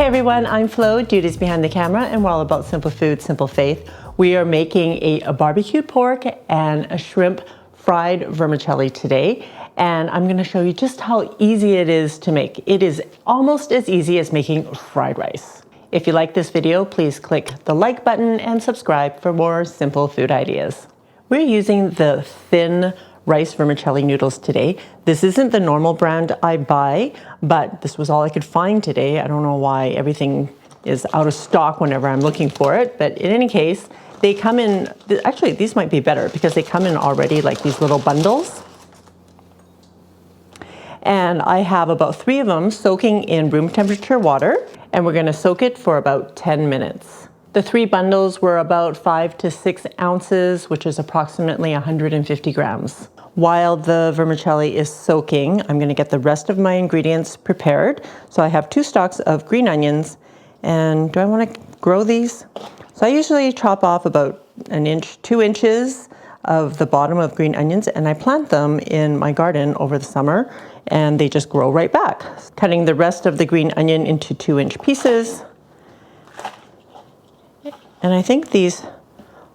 everyone, I'm Flo, Duties Behind the Camera, and we're all about simple food, simple faith. We are making a barbecued pork and a shrimp fried vermicelli today, and I'm going to show you just how easy it is to make. It is almost as easy as making fried rice. If you like this video, please click the like button and subscribe for more simple food ideas. We're using the thin rice vermicelli noodles today. This isn't the normal brand I buy, but this was all I could find today. I don't know why everything is out of stock whenever I'm looking for it, but in any case, they come in, actually these might be better because they come in already like these little bundles. And I have about 3 of them soaking in room temperature water, and we're gonna soak it for about 10 minutes. The 3 bundles were about 5 to 6 ounces, which is approximately 150 grams. While the vermicelli is soaking, I'm going to get the rest of my ingredients prepared. So I have 2 stalks of green onions, and do I want to grow these? So I usually chop off about 2 inches of the bottom of green onions, and I plant them in my garden over the summer, and they just grow right back. Cutting the rest of the green onion into 2-inch pieces. And I think these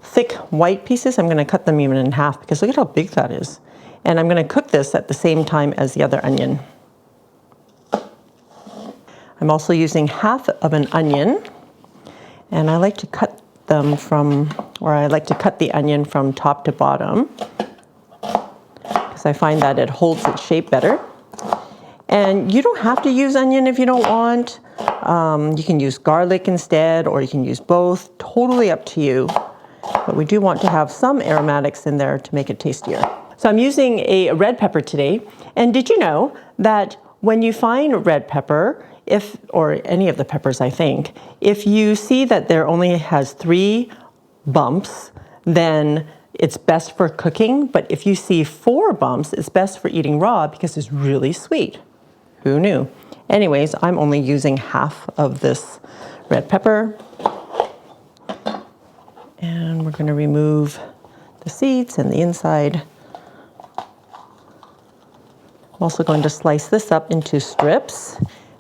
thick white pieces, I'm going to cut them even in half because look at how big that is. And I'm going to cook this at the same time as the other onion. I'm also using half of an onion, and I like to cut them I like to cut the onion from top to bottom because I find that it holds its shape better. And you don't have to use onion if you don't want. You can use garlic instead, or you can use both, totally up to you. But we do want to have some aromatics in there to make it tastier. So I'm using a red pepper today. And did you know that when you find red pepper, or any of the peppers I think, if you see that there only has 3 bumps, then it's best for cooking. But if you see 4 bumps, it's best for eating raw because it's really sweet. Who knew? Anyways, I'm only using half of this red pepper. And we're going to remove the seeds and the inside. I'm also going to slice this up into strips.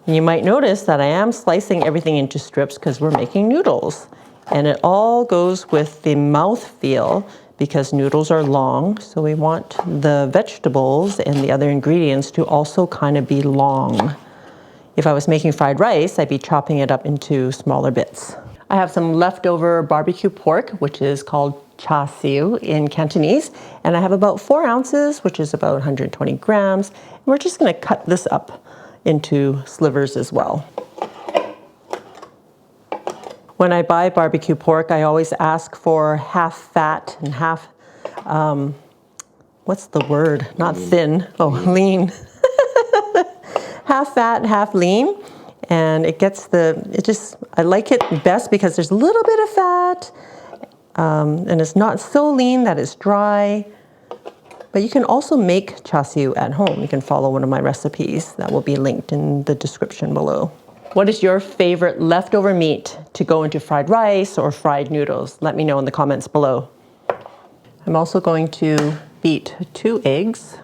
And you might notice that I am slicing everything into strips because we're making noodles. And it all goes with the mouthfeel because noodles are long. So we want the vegetables and the other ingredients to also kind of be long. If I was making fried rice, I'd be chopping it up into smaller bits. I have some leftover barbecue pork, which is called char siu in Cantonese, and I have about 4 ounces, which is about 120 grams. And we're just going to cut this up into slivers as well. When I buy barbecue pork, I always ask for half fat and half, what's the word? Not thin, lean. Half fat, half lean. And I like it best because there's a little bit of fat, and it's not so lean that it's dry. But you can also make char siu at home. You can follow one of my recipes that will be linked in the description below. What is your favorite leftover meat to go into fried rice or fried noodles? Let me know in the comments below. I'm also going to beat 2 eggs.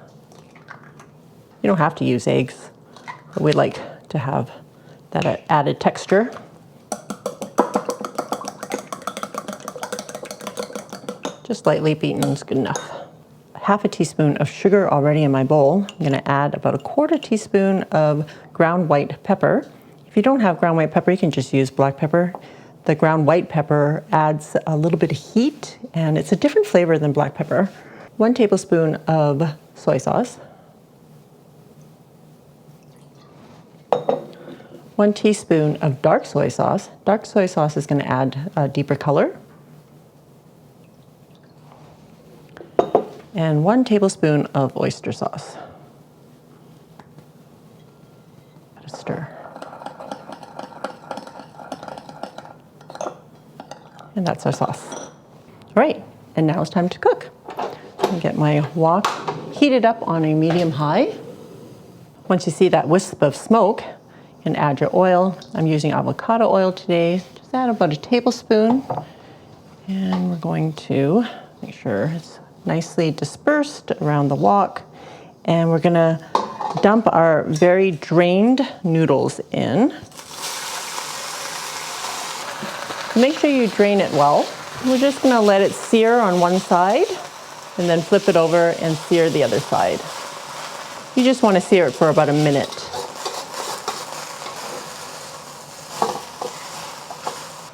You don't have to use eggs, but we like to have that added texture. Just lightly beaten is good enough. Half a teaspoon of sugar already in my bowl. I'm going to add about 1/4 teaspoon of ground white pepper. If you don't have ground white pepper, you can just use black pepper. The ground white pepper adds a little bit of heat, and it's a different flavor than black pepper. 1 tablespoon of soy sauce. 1 teaspoon of dark soy sauce. Dark soy sauce is going to add a deeper color. And 1 tablespoon of oyster sauce. Let us stir. And that's our sauce. All right, and now it's time to cook. I'll get my wok heated up on a medium high. Once you see that wisp of smoke, and add your oil. I'm using avocado oil today. Just add about 1 tablespoon. And we're going to make sure it's nicely dispersed around the wok. And we're gonna dump our very drained noodles in. Make sure you drain it well. We're just gonna let it sear on one side and then flip it over and sear the other side. You just wanna sear it for about a minute.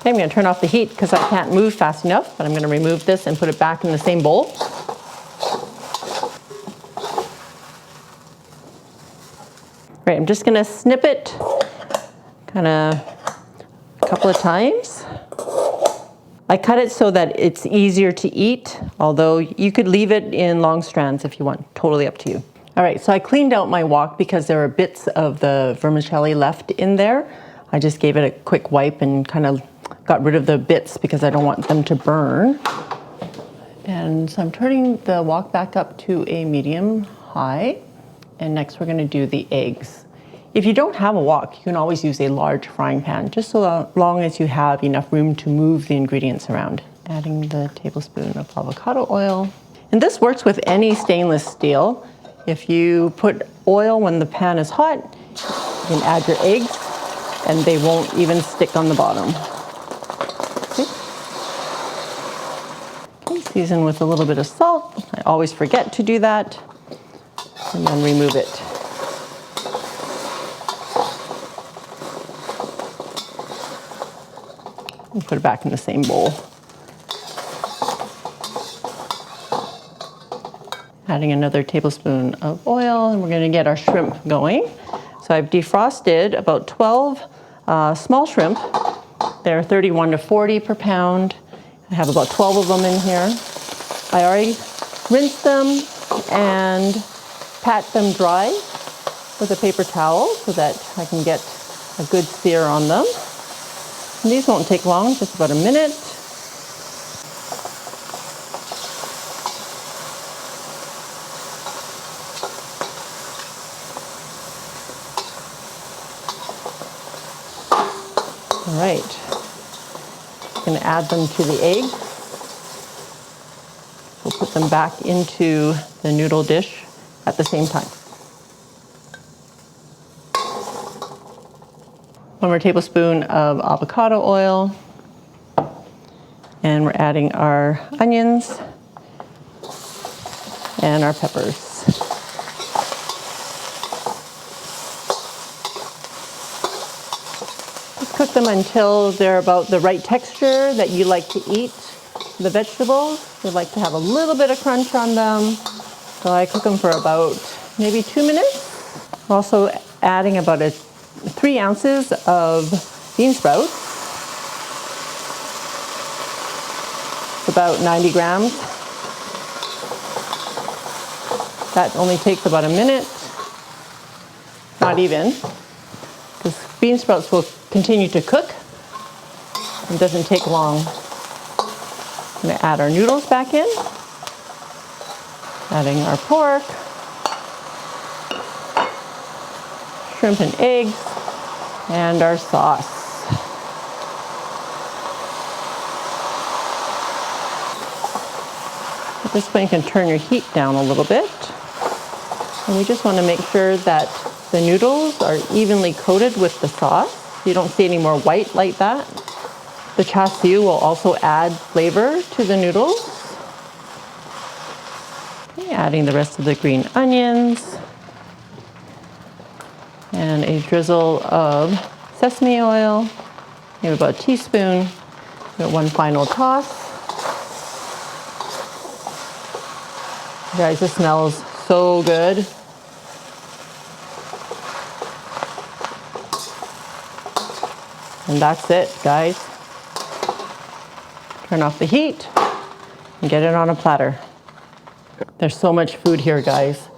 Okay, I'm gonna turn off the heat because I can't move fast enough, but I'm gonna remove this and put it back in the same bowl. Right, I'm just gonna snip it kinda a couple of times. I cut it so that it's easier to eat, although you could leave it in long strands if you want, totally up to you. All right, so I cleaned out my wok because there were bits of the vermicelli left in there. I just gave it a quick wipe and kind of got rid of the bits because I don't want them to burn. And so I'm turning the wok back up to a medium high. And next we're gonna do the eggs. If you don't have a wok, you can always use a large frying pan, just so long as you have enough room to move the ingredients around. Adding the tablespoon of avocado oil. And this works with any stainless steel. If you put oil when the pan is hot, you can add your eggs and they won't even stick on the bottom. Okay, season with a little bit of salt. I always forget to do that. And then remove it. And put it back in the same bowl. Adding another tablespoon of oil, and we're gonna get our shrimp going. So I've defrosted about 12 small shrimp. They're 31 to 40 per pound. I have about 12 of them in here. I already rinsed them and pat them dry with a paper towel so that I can get a good sear on them. And these won't take long, just about a minute. All right, I'm gonna add them to the egg. We'll put them back into the noodle dish at the same time. 1 more tablespoon of avocado oil. And we're adding our onions and our peppers. Just cook them until they're about the right texture that you like to eat the vegetables. We like to have a little bit of crunch on them. So I cook them for about maybe 2 minutes. Also adding about 3 ounces of bean sprouts. It's about 90 grams. That only takes about a minute. Not even, because bean sprouts will continue to cook. It doesn't take long. I'm gonna add our noodles back in. Adding our pork, shrimp and eggs, and our sauce. At this point, you can turn your heat down a little bit. And we just want to make sure that the noodles are evenly coated with the sauce. You don't see any more white like that. The chassis will also add flavor to the noodles. Okay, adding the rest of the green onions. And a drizzle of sesame oil, maybe about a teaspoon. Give it one final toss. Guys, this smells so good. And that's it, guys. Turn off the heat and get it on a platter. There's so much food here, guys.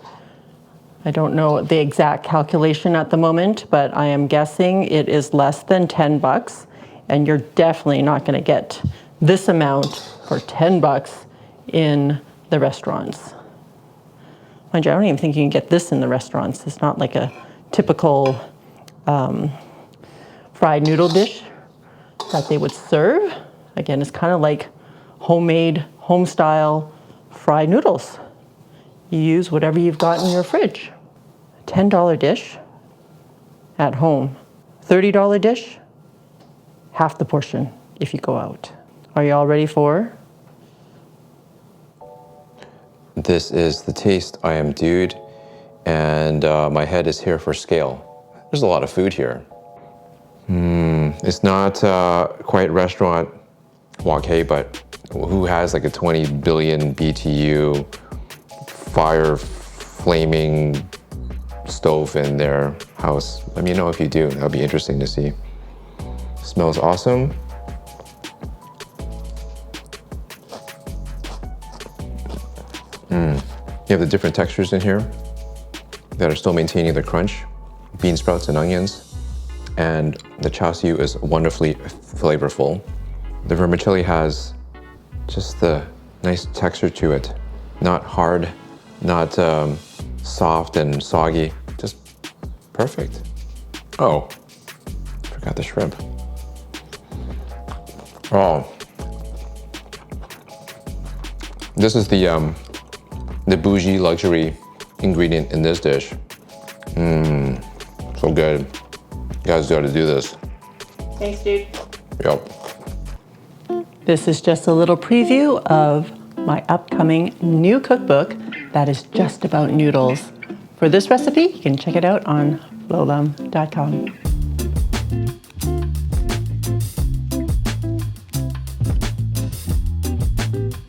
I don't know the exact calculation at the moment, but I am guessing it is less than 10 bucks, and you're definitely not gonna get this amount for 10 bucks in the restaurants. Mind you, I don't even think you can get this in the restaurants. It's not like a typical fried noodle dish that they would serve. Again, it's kind of like homemade, home-style fried noodles. You use whatever you've got in your fridge. $10 dish at home. $30 dish, half the portion. if you go out. Are you all ready for? This is the taste I am dude, and my head is here for scale. There's a lot of food here. It's not quite restaurant wok, but who has like a 20 billion BTU fire flaming stove in their house? Let me know if you do. That'll be interesting to see. Smells awesome. You have the different textures in here that are still maintaining the crunch. Bean sprouts and onions. And the char siu is wonderfully flavorful. The vermicelli has just the nice texture to it. Not hard, not soft and soggy, just perfect. Oh, forgot the shrimp. Oh, this is the bougie luxury ingredient in this dish. So good. You guys gotta do this. Thanks, dude. Yep. This is just a little preview of my upcoming new cookbook that is just about noodles. For this recipe, you can check it out on FLO'S.com.